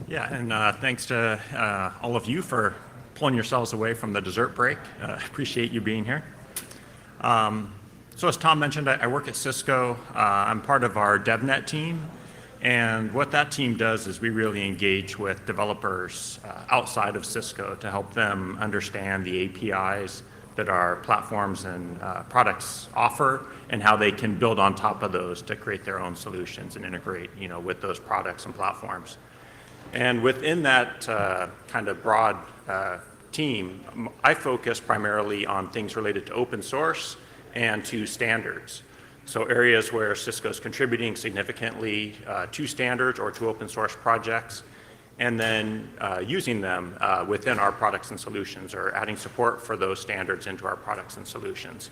Yeah, and thanks to all of you for pulling yourselves away from the dessert break. Appreciate you being here. So as Tom mentioned, I work at Cisco. I'm part of our DevNet team. And what that team does is we really engage with developers outside of Cisco to help them understand the APIs that our platforms and products offer and how they can build on top of those to create their own solutions and integrate, with those products and platforms. And within that kind of broad team, I focus primarily on things related to open source and to standards. So areas where Cisco is contributing significantly to standards or to open source projects, and then using them within our products and solutions, or adding support for those standards into our products and solutions.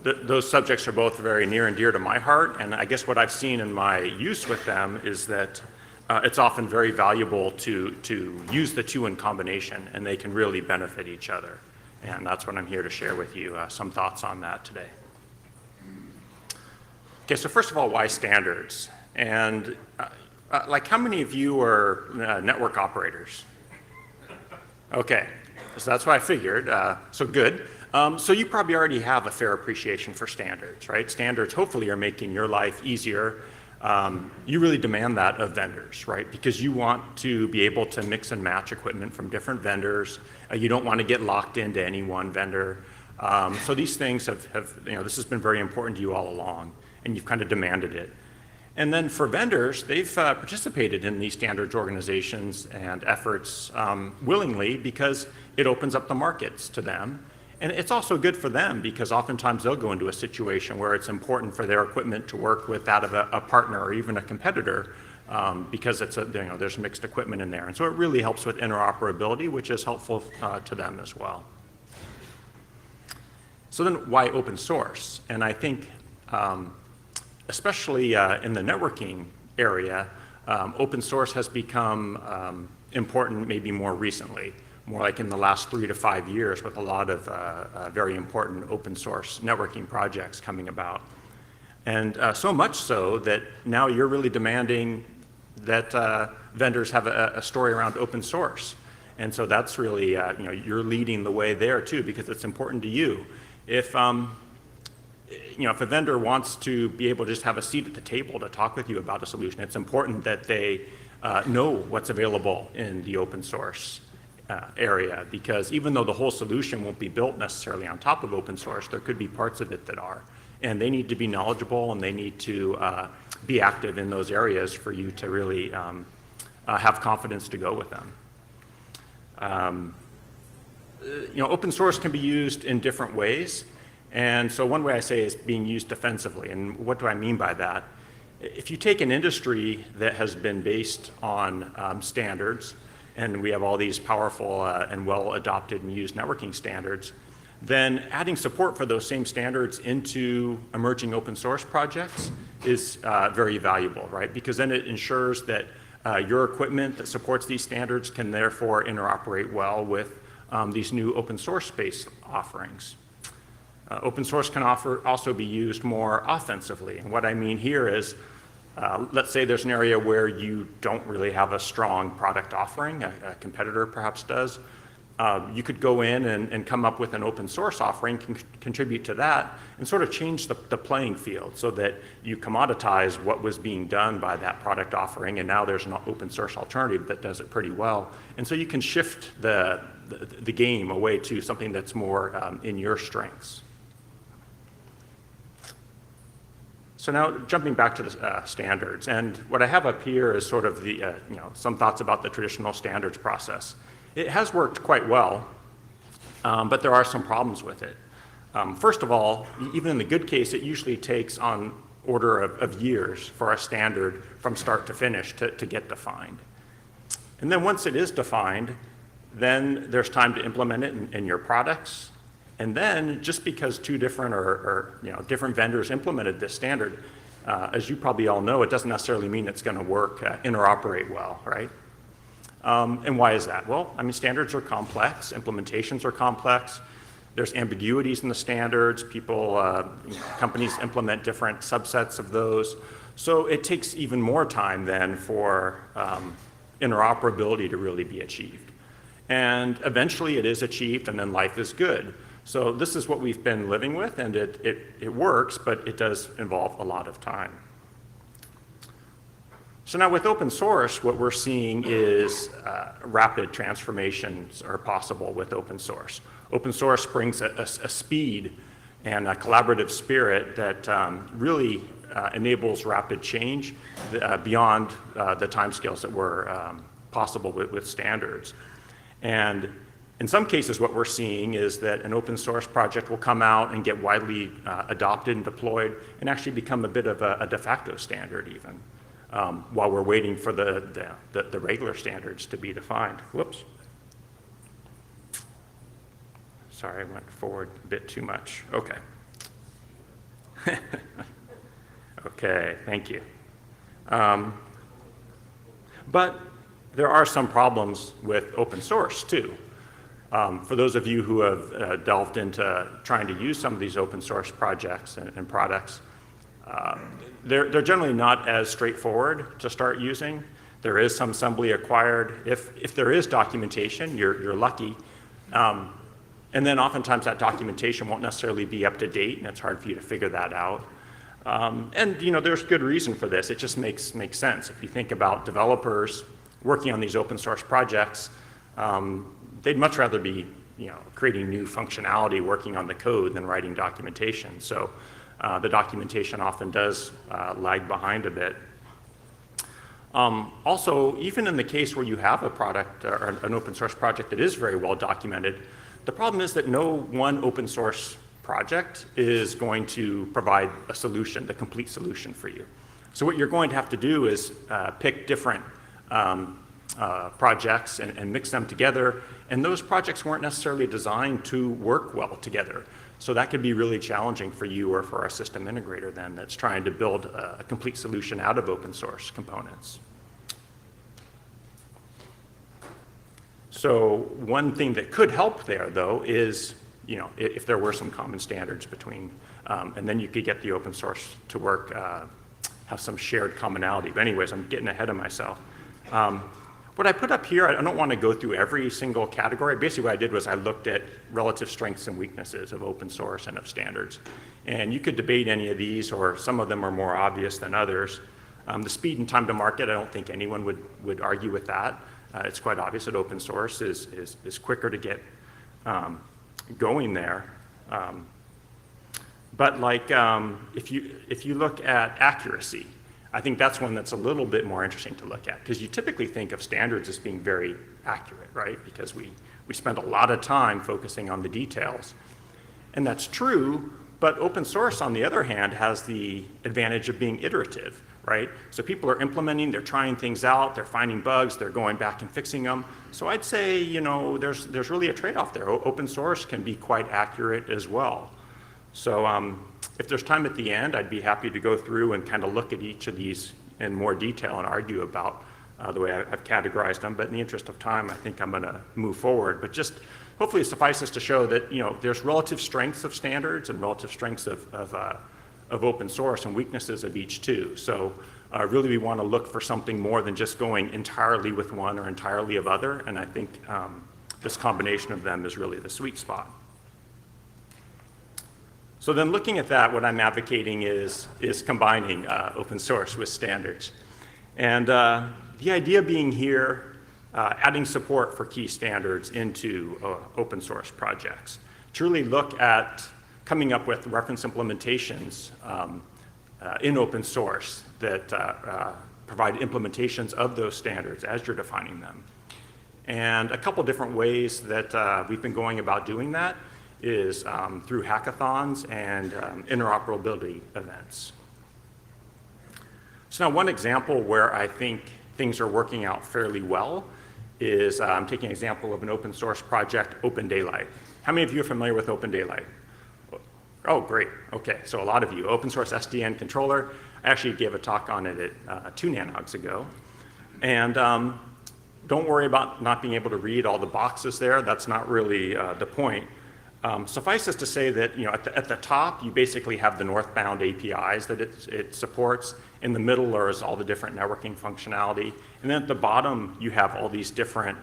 Those subjects are both very near and dear to my heart, and I guess what I've seen in my use with them is that it's often very valuable to use the two in combination, and they can really benefit each other. And that's what I'm here to share with you, some thoughts on that today. Okay, so first of all, why standards? And how many of you are network operators? Okay, so that's what I figured, so good. So you probably already have a fair appreciation for standards, right? Standards hopefully are making your life easier. You really demand that of vendors, right? Because you want to be able to mix and match equipment from different vendors. You don't want to get locked into any one vendor. So these things this has been very important to you all along, and you've kind of demanded it. And then for vendors, they've participated in these standards organizations and efforts willingly because it opens up the markets to them. And it's also good for them because oftentimes they'll go into a situation where it's important for their equipment to work with that of a partner or even a competitor because there's mixed equipment in there. And so it really helps with interoperability, which is helpful to them as well. So then why open source? And I think especially in the networking area, open source has become important maybe more recently. More like in the last 3 to 5 years, with a lot of very important open source networking projects coming about. And so much so that now you're really demanding that vendors have a story around open source. And so that's really, you're leading the way there too, because it's important to you. If a vendor wants to be able to just have a seat at the table to talk with you about a solution, it's important that they know what's available in the open source area, because even though the whole solution won't be built necessarily on top of open source, there could be parts of it that are. And they need to be knowledgeable, and they need to be active in those areas for you to really have confidence to go with them. Open source can be used in different ways. And so one way I say is being used defensively. And what do I mean by that? If you take an industry that has been based on standards, and we have all these powerful and well-adopted and used networking standards, then adding support for those same standards into emerging open source projects is very valuable, right? Because then it ensures that your equipment that supports these standards can therefore interoperate well with these new open source based offerings. Open source can also be used more offensively. And what I mean here is, let's say there's an area where you don't really have a strong product offering, a competitor perhaps does. You could go in and come up with an open source offering, contribute to that, and sort of change the playing field so that you commoditize what was being done by that product offering, and now there's an open source alternative that does it pretty well. And so you can shift the game away to something that's more in your strengths. So now jumping back to the standards, and what I have up here is sort of the some thoughts about the traditional standards process. It has worked quite well, but there are some problems with it. First of all, even in the good case, it usually takes on order of years for a standard from start to finish to get defined. And then once it is defined, then there's time to implement it in your products. And then just because two different or different vendors implemented this standard, as you probably all know, it doesn't necessarily mean it's going to work, interoperate well, right? And why is that? Well, I mean, standards are complex, implementations are complex. There's ambiguities in the standards. Companies implement different subsets of those. So it takes even more time then for interoperability to really be achieved. And eventually it is achieved, and then life is good. So this is what we've been living with, and it works, but it does involve a lot of time. So now with open source, what we're seeing is rapid transformations are possible with open source. Open source brings a speed and a collaborative spirit that really enables rapid change beyond the timescales that were possible with standards. And in some cases, what we're seeing is that an open source project will come out and get widely adopted and deployed and actually become a bit of a de facto standard even, while we're waiting for the regular standards to be defined. Whoops. Sorry, I went forward a bit too much. Okay. Okay, thank you. But there are some problems with open source too. For those of you who have delved into trying to use some of these open source projects and products, they're generally not as straightforward to start using. There is some assembly acquired. If there is documentation, you're lucky. And then oftentimes that documentation won't necessarily be up to date, and it's hard for you to figure that out. And there's good reason for this. It just makes sense. If you think about developers working on these open source projects, they'd much rather be creating new functionality, working on the code than writing documentation. So the documentation often does lag behind a bit. Also, even in the case where you have a product or an open source project that is very well documented, the problem is that no one open source project is going to provide a solution, the complete solution for you. So what you're going to have to do is pick different projects and mix them together, and those projects weren't necessarily designed to work well together. So that could be really challenging for you or for our system integrator then that's trying to build a complete solution out of open source components. So one thing that could help there though is, if there were some common standards between, and then you could get the open source to work, have some shared commonality. But anyways, I'm getting ahead of myself. What I put up here, I don't want to go through every single category. Basically what I did was I looked at relative strengths and weaknesses of open source and of standards. And you could debate any of these, or some of them are more obvious than others. The speed and time to market, I don't think anyone would argue with that. It's quite obvious that open source is quicker to get going there. But if you look at accuracy, I think that's one that's a little bit more interesting to look at, because you typically think of standards as being very accurate, right? Because we spend a lot of time focusing on the details. And that's true, but open source, on the other hand, has the advantage of being iterative, right? So people are implementing, they're trying things out, they're finding bugs, they're going back and fixing them. So I'd say, there's really a trade-off there. Open source can be quite accurate as well. So if there's time at the end, I'd be happy to go through and kind of look at each of these in more detail and argue about the way I've categorized them. But in the interest of time, I think I'm going to move forward. But just hopefully it suffices to show that there's relative strengths of standards and relative strengths of open source and weaknesses of each too. So really we want to look for something more than just going entirely with one or entirely of other. And I think this combination of them is really the sweet spot. So then looking at that, what I'm advocating is combining open source with standards. And the idea being here, adding support for key standards into open source projects. To really look at coming up with reference implementations in open source that provide implementations of those standards as you're defining them. And a couple different ways that we've been going about doing that is through hackathons and interoperability events. So now one example where I think things are working out fairly well is I'm taking an example of an open source project, Open Daylight. How many of you are familiar with Open Daylight? Oh, great. Okay, so a lot of you. Open source SDN controller. I actually gave a talk on it at 2 NANOGs ago. And don't worry about not being able to read all the boxes there. That's not really the point. Suffice it to say that at the top, you basically have the northbound APIs that it supports. In the middle is all the different networking functionality. And then at the bottom, you have all these different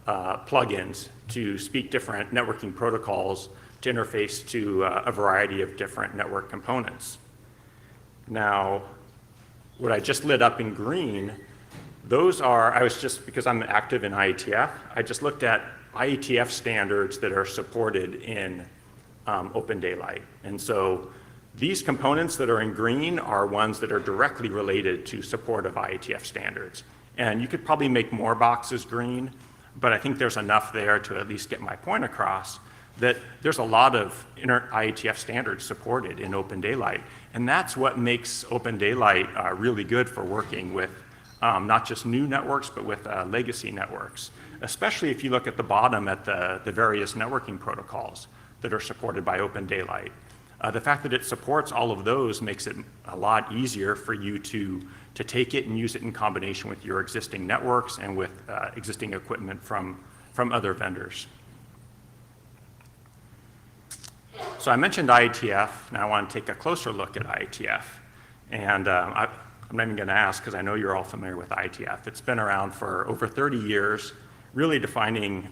plugins to speak different networking protocols to interface to a variety of different network components. Now, what I just lit up in green, those are, because I'm active in IETF, I just looked at IETF standards that are supported in Open Daylight. And so these components that are in green are ones that are directly related to support of IETF standards. And you could probably make more boxes green, but I think there's enough there to at least get my point across that there's a lot of IETF standards supported in Open Daylight. And that's what makes Open Daylight really good for working with not just new networks, but with legacy networks, especially if you look at the bottom at the various networking protocols that are supported by Open Daylight. The fact that it supports all of those makes it a lot easier for you to take it and use it in combination with your existing networks and with existing equipment from other vendors. So I mentioned IETF. Now I want to take a closer look at IETF. And I'm not even going to ask because I know you're all familiar with IETF. It's been around for over 30 years, really defining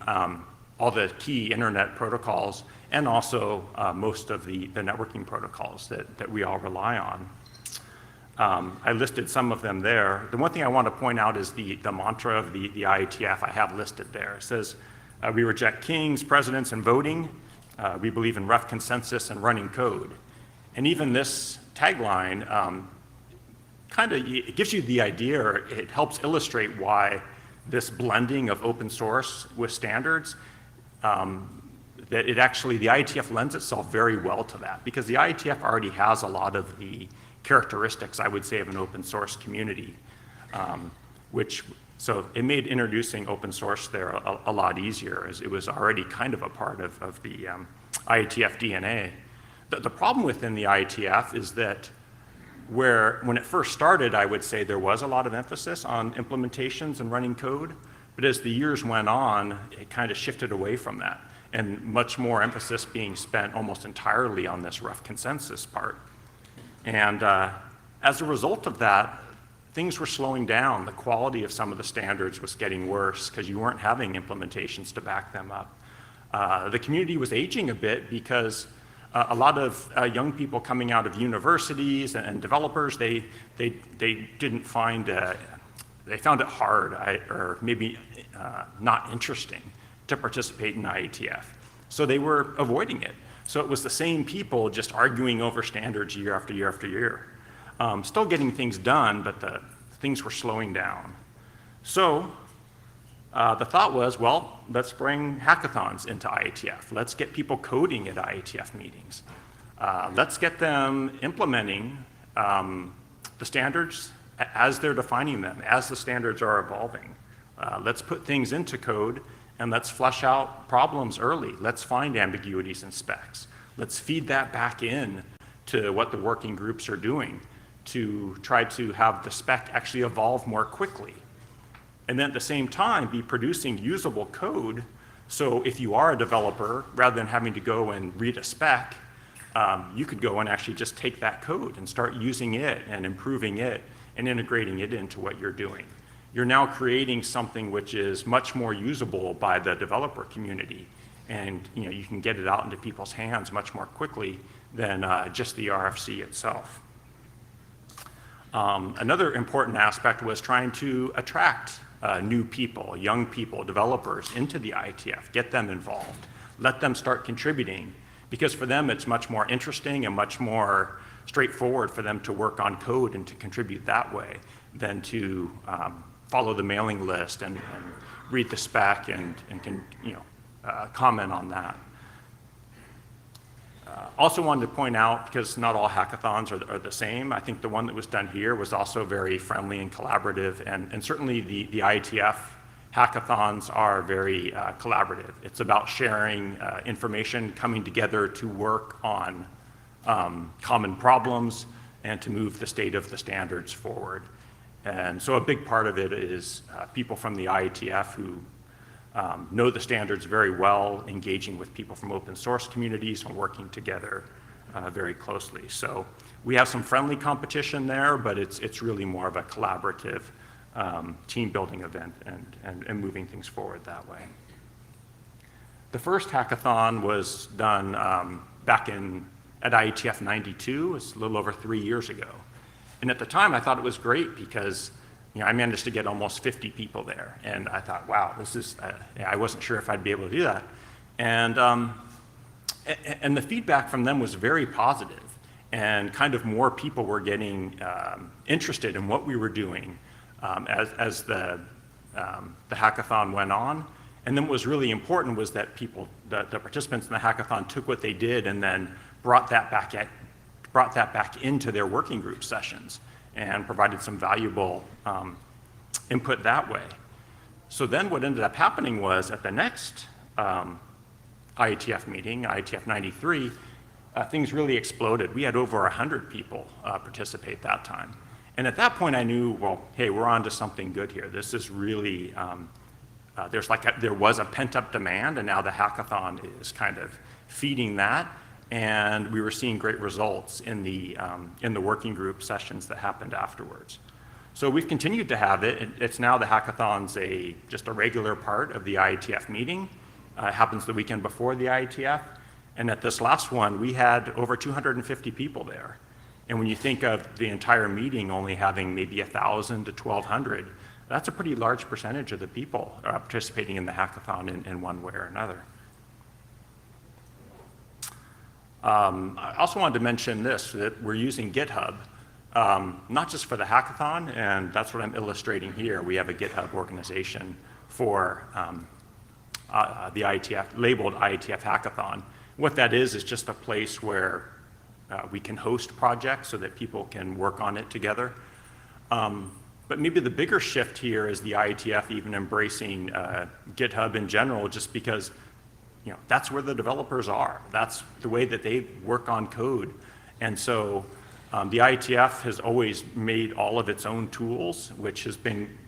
all the key internet protocols and also most of the networking protocols that we all rely on. I listed some of them there. The one thing I want to point out is the mantra of the IETF I have listed there. It says, we reject kings, presidents, and voting. We believe in rough consensus and running code. And even this tagline it gives you the idea, or it helps illustrate why this blending of open source with standards, that the IETF lends itself very well to that, because the IETF already has a lot of the characteristics, I would say, of an open source community, so it made introducing open source there a lot easier, as it was already kind of a part of the IETF DNA. The problem within the IETF is that when it first started, I would say there was a lot of emphasis on implementations and running code, but as the years went on, it kind of shifted away from that, and much more emphasis being spent almost entirely on this rough consensus part. And as a result of that, things were slowing down. The quality of some of the standards was getting worse because you weren't having implementations to back them up. The community was aging a bit because a lot of young people coming out of universities and developers, they didn't find, they found it hard or maybe not interesting to participate in IETF. So they were avoiding it. So it was the same people just arguing over standards year after year after year. Still getting things done, but things were slowing down. So the thought was, well, let's bring hackathons into IETF. Let's get people coding at IETF meetings. Let's get them implementing the standards as they're defining them, as the standards are evolving. Let's put things into code and let's flesh out problems early. Let's find ambiguities in specs. Let's feed that back in to what the working groups are doing to try to have the spec actually evolve more quickly. And then at the same time, be producing usable code. So if you are a developer, rather than having to go and read a spec, you could go and actually just take that code and start using it and improving it and integrating it into what you're doing. You're now creating something which is much more usable by the developer community. And you can get it out into people's hands much more quickly than just the RFC itself. Another important aspect was trying to attract new people, young people, developers into the IETF, get them involved, let them start contributing, because for them it's much more interesting and much more straightforward for them to work on code and to contribute that way than to follow the mailing list and read the spec and comment on that. Also wanted to point out, because not all hackathons are the same, I think the one that was done here was also very friendly and collaborative, and certainly the IETF hackathons are very collaborative. It's about sharing information, coming together to work on common problems and to move the state of the standards forward. And so a big part of it is people from the IETF who know the standards very well, engaging with people from open source communities and working together very closely. So we have some friendly competition there, but it's really more of a collaborative team building event and moving things forward that way. The first hackathon was done back at IETF 92. It's a little over 3 years ago. And at the time, I thought it was great because I managed to get almost 50 people there. And I thought, wow, this is, I wasn't sure if I'd be able to do that. And the feedback from them was very positive. And kind of more people were getting interested in what we were doing as the hackathon went on. And then what was really important was that the participants in the hackathon took what they did and then brought that back into their working group sessions and provided some valuable input that way. So then what ended up happening was at the next IETF meeting, IETF 93, things really exploded. We had over 100 people participate that time. And at that point I knew, well, hey, we're on to something good here. This is really, there was a pent-up demand, and now the hackathon is kind of feeding that. And we were seeing great results in the working group sessions that happened afterwards. So we've continued to have it. It's now the hackathon's just a regular part of the IETF meeting. It happens the weekend before the IETF. And at this last one, we had over 250 people there. And when you think of the entire meeting only having maybe 1,000 to 1,200, that's a pretty large percentage of the people participating in the hackathon in one way or another. I also wanted to mention this, that we're using GitHub, not just for the hackathon, and that's what I'm illustrating here. We have a GitHub organization for the IETF, labeled IETF Hackathon. What that is just a place where we can host projects so that people can work on it together. But maybe the bigger shift here is the IETF even embracing GitHub in general, just because that's where the developers are. That's the way that they work on code. And so the IETF has always made all of its own tools, which has been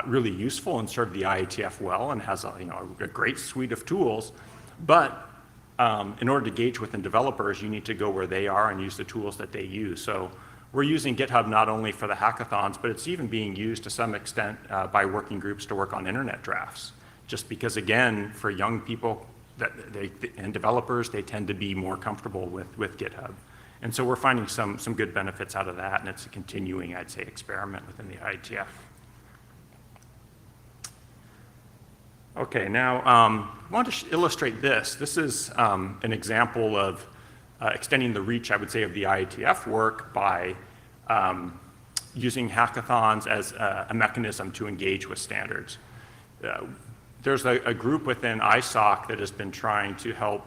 really useful and served the IETF well, and has a great suite of tools. But in order to engage with the developers, you need to go where they are and use the tools that they use. So we're using GitHub not only for the hackathons, but it's even being used to some extent by working groups to work on internet drafts. Just because, again, for young people and developers, they tend to be more comfortable with GitHub. And so we're finding some good benefits out of that, and it's a continuing, I'd say, experiment within the IETF. Okay, now I want to illustrate this. This is an example of extending the reach, I would say, of the IETF work by using hackathons as a mechanism to engage with standards. There's a group within ISOC that has been trying to help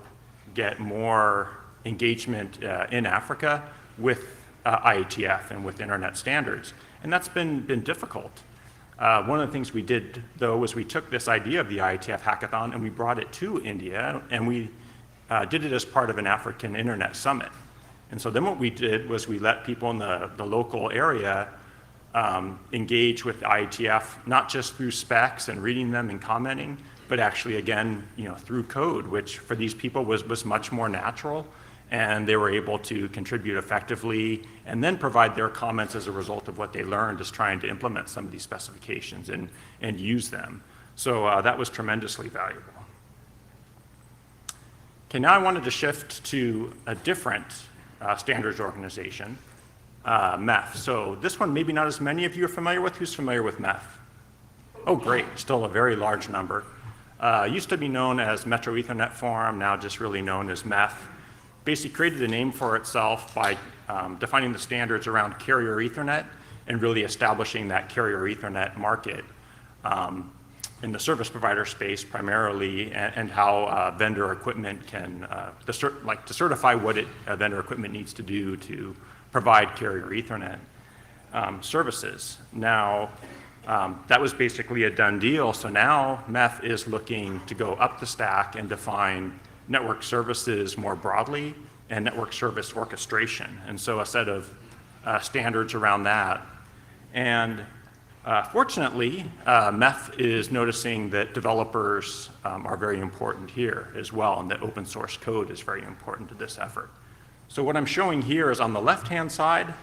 get more engagement in Africa with IETF and with internet standards, and that's been difficult. One of the things we did, though, was we took this idea of the IETF hackathon and we brought it to India, and we did it as part of an African Internet Summit. And so then what we did was we let people in the local area engage with IETF, not just through specs and reading them and commenting, but actually, again, through code, which for these people was much more natural, and they were able to contribute effectively and then provide their comments as a result of what they learned, as trying to implement some of these specifications and use them. So that was tremendously valuable. Okay, now I wanted to shift to a different standards organization, MEF. So this one, maybe not as many of you are familiar with. Who's familiar with MEF? Oh, great, still a very large number. Used to be known as Metro Ethernet Forum, now just really known as MEF. Basically created a name for itself by defining the standards around carrier Ethernet and really establishing that carrier Ethernet market in the service provider space primarily, and how vendor equipment can, to certify what vendor equipment needs to do to provide carrier Ethernet services. Now, that was basically a done deal. So now MEF is looking to go up the stack and define network services more broadly and network service orchestration. And so a set of standards around that. And Fortunately, MEF is noticing that developers are very important here as well, and that open source code is very important to this effort. So what I'm showing here is on the left-hand side,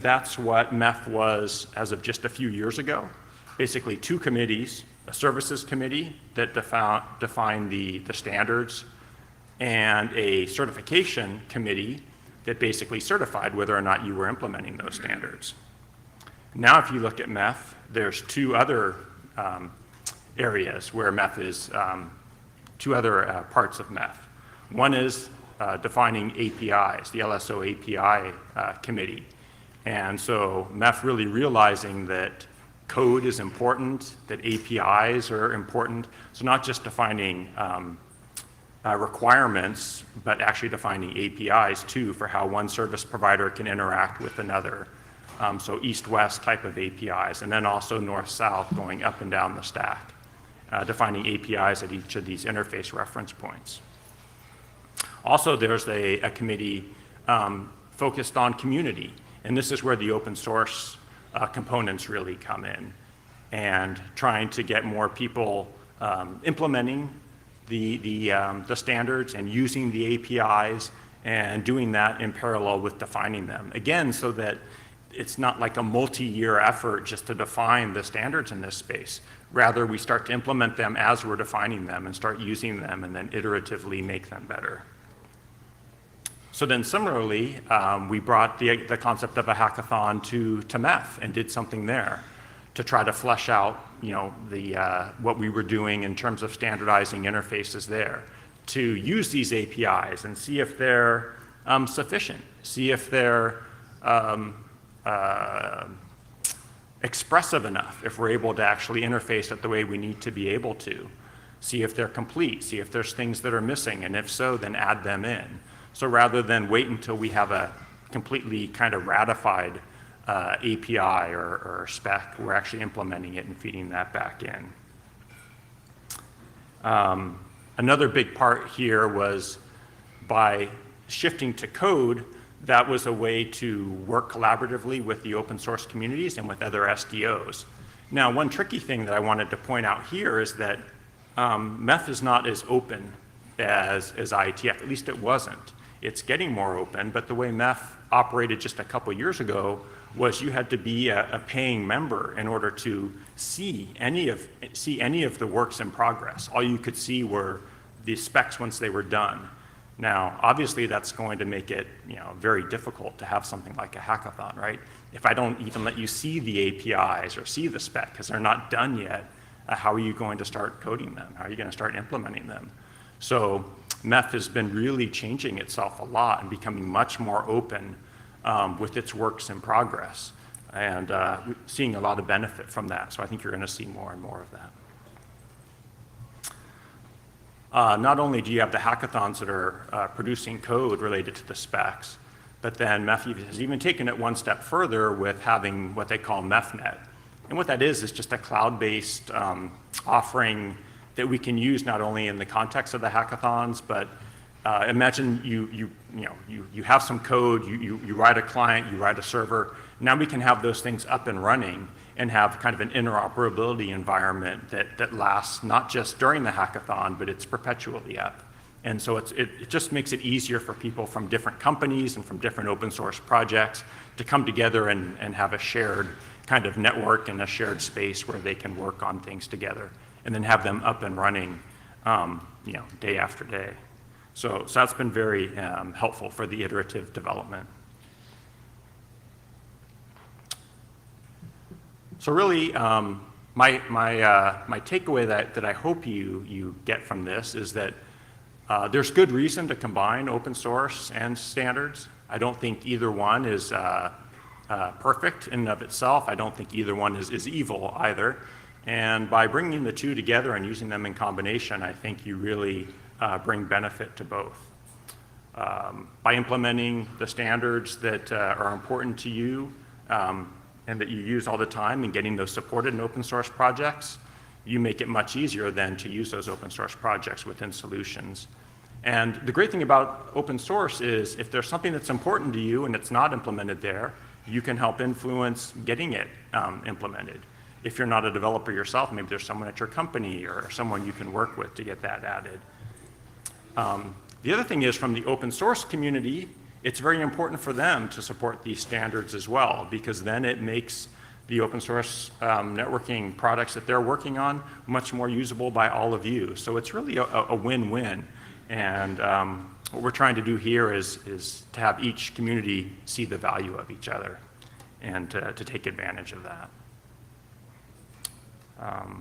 that's what MEF was as of just a few years ago. Basically 2 committees, a services committee that define the standards, and a certification committee that basically certified whether or not you were implementing those standards. Now if you look at MEF, there's 2 other areas where MEF is, 2 other parts of MEF. One is defining APIs, the LSO API committee. And so MEF really realizing that code is important, that APIs are important. So not just defining requirements, but actually defining APIs too for how one service provider can interact with another. So east-west type of APIs, and then also north-south going up and down the stack, defining APIs at each of these interface reference points. Also, there's a committee focused on community, and this is where the open source components really come in, and trying to get more people implementing the standards and using the APIs and doing that in parallel with defining them. Again, so that it's not like a multi-year effort just to define the standards in this space. Rather, we start to implement them as we're defining them and start using them and then iteratively make them better. So then similarly, we brought the concept of a hackathon to MEF and did something there to try to flesh out, what we were doing in terms of standardizing interfaces there, to use these APIs and see if they're sufficient, see if they're expressive enough, if we're able to actually interface it the way we need to be able to, see if they're complete, see if there's things that are missing, and if so, then add them in. So rather than wait until we have a completely kind of ratified API or spec, we're actually implementing it and feeding that back in. Another big part here was by shifting to code, that was a way to work collaboratively with the open source communities and with other SDOs. Now, one tricky thing that I wanted to point out here is that MEF is not as open as IETF, at least it wasn't. It's getting more open, but the way MEF operated just a couple years ago was you had to be a paying member in order to see any of the works in progress. All you could see were the specs once they were done. Now, obviously, that's going to make it very difficult to have something like a hackathon, right? If I don't even let you see the APIs or see the spec because they're not done yet, how are you going to start coding them? How are you going to start implementing them? So MEF has been really changing itself a lot and becoming much more open with its works in progress, and seeing a lot of benefit from that. So I think you're going to see more and more of that. Not only do you have the hackathons that are producing code related to the specs, but then MEF has even taken it one step further with having what they call MEFnet. And what that is just a cloud-based offering that we can use not only in the context of the hackathons, but imagine you have some code, you write a client, you write a server. Now we can have those things up and running and have kind of an interoperability environment that lasts not just during the hackathon, but it's perpetually up. And so it just makes it easier for people from different companies and from different open source projects to come together and have a shared kind of network and a shared space where they can work on things together and then have them up and running day after day. So that's been very helpful for the iterative development. So really, my takeaway that I hope you get from this is that there's good reason to combine open source and standards. I don't think either one is perfect in and of itself. I don't think either one is evil either. And by bringing the two together and using them in combination, I think you really bring benefit to both. By implementing the standards that are important to you and that you use all the time and getting those supported in open source projects, you make it much easier then to use those open source projects within solutions. And the great thing about open source is if there's something that's important to you and it's not implemented there, you can help influence getting it implemented. if you're not a developer yourself, maybe there's someone at your company or someone you can work with to get that added. The other thing is, from the open source community, it's very important for them to support these standards as well, because then it makes the open source networking products that they're working on much more usable by all of you. So it's really a win-win. And what we're trying to do here is to have each community see the value of each other and to take advantage of that.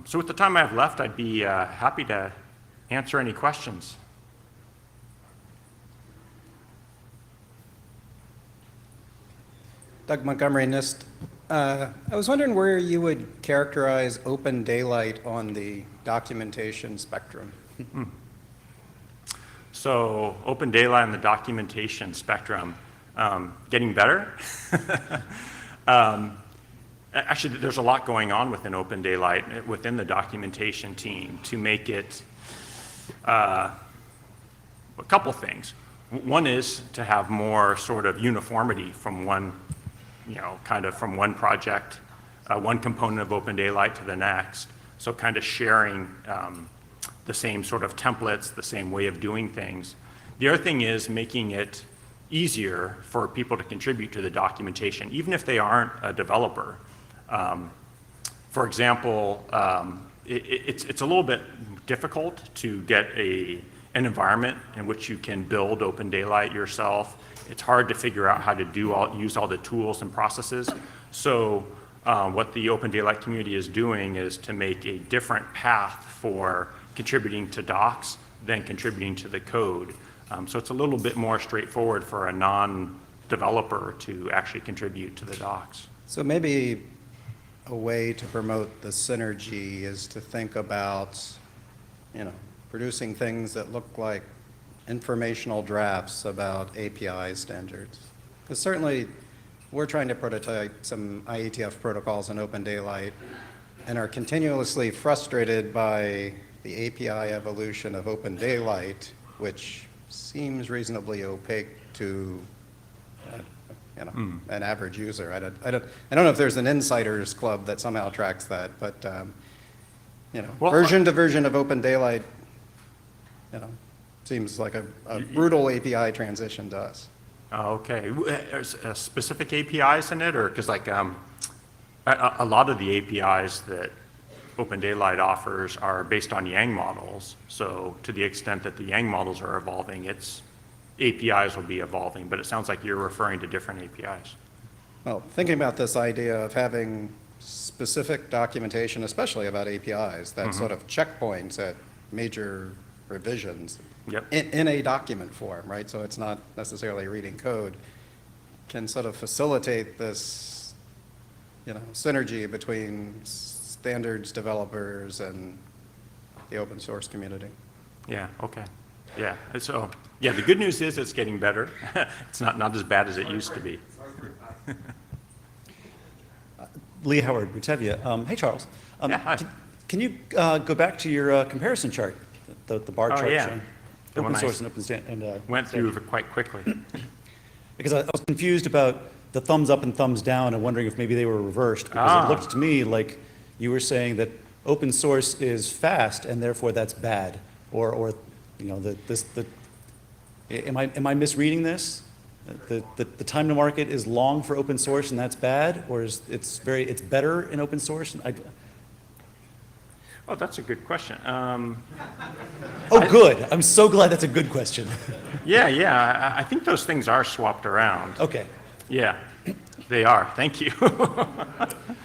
So with the time I have left, I'd be happy to answer any questions. Doug Montgomery, NIST. I was wondering where you would characterize open daylight on the documentation spectrum. So open daylight on the documentation spectrum, getting better. Actually, there's a lot going on within open daylight within the documentation team to make it a couple things. One is to have more sort of uniformity from one, kind of from one project, one component of open daylight to the next. So kind of sharing the same sort of templates, the same way of doing things. The other thing is making it easier for people to contribute to the documentation, even if they aren't a developer. For example, it's a little bit difficult to get an environment in which you can build open daylight yourself. It's hard to figure out how to use all the tools and processes. So what the open daylight community is doing is to make a different path for contributing to docs than contributing to the code. So it's a little bit more straightforward for a non-developer to actually contribute to the docs. So maybe a way to promote the synergy is to think about, producing things that look like informational drafts about API standards. Because certainly we're trying to prototype some IETF protocols in open daylight and are continuously frustrated by the API evolution of open daylight, which seems reasonably opaque to an average user. I don't know if there's an insiders club that somehow tracks that, but well, version to version of open daylight, seems like a brutal API transition to us. Okay, specific APIs in it, or because like a lot of the APIs that Open Daylight offers are based on Yang models. So to the extent that the Yang models are evolving, its APIs will be evolving, but it sounds like you're referring to different APIs. Well, thinking about this idea of having specific documentation, especially about APIs, that sort of checkpoints at major revisions in a document form, right? So it's not necessarily reading code, can sort of facilitate this, synergy between standards developers and the open source community. Yeah, okay. Yeah, so, the good news is it's getting better. It's not as bad as it used to be. Lee Howard, Rutevia. Hey, Charles. Hi. Can you go back to your comparison chart, the bar chart showing open source and open standard? Went through quite quickly. Because I was confused about the thumbs up and thumbs down and wondering if maybe they were reversed. Because it looked to me like you were saying that open source is fast and therefore that's bad, or am I misreading this? The time to market is long for open source and that's bad, or is it's better in open source? Oh, that's a good question. Good. I'm so glad that's a good question. Yeah. I think those things are swapped around. Okay. Yeah, they are. Thank you.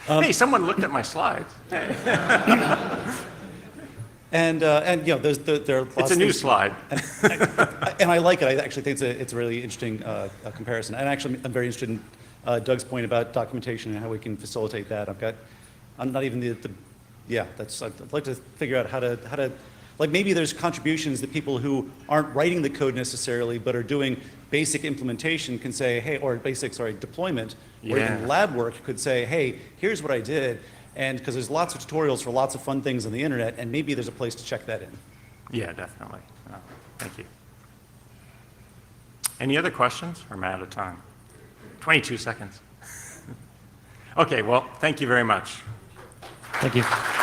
Hey, someone looked at my slides. Hey. And there are lots it's a new slide. And I like it. I actually think it's a really interesting comparison. And actually, I'm very interested in Doug's point about documentation and how we can facilitate that. I'm not even I'd like to figure out how to, like maybe there's contributions that people who aren't writing the code necessarily, but are doing basic implementation can say, hey, or deployment, or even lab work could say, hey, here's what I did. And because there's lots of tutorials for lots of fun things on the internet, and maybe there's a place to check that in. Yeah, definitely. Thank you. Any other questions? Or am I out of time? 22 seconds. Okay, well, thank you very much. Thank you.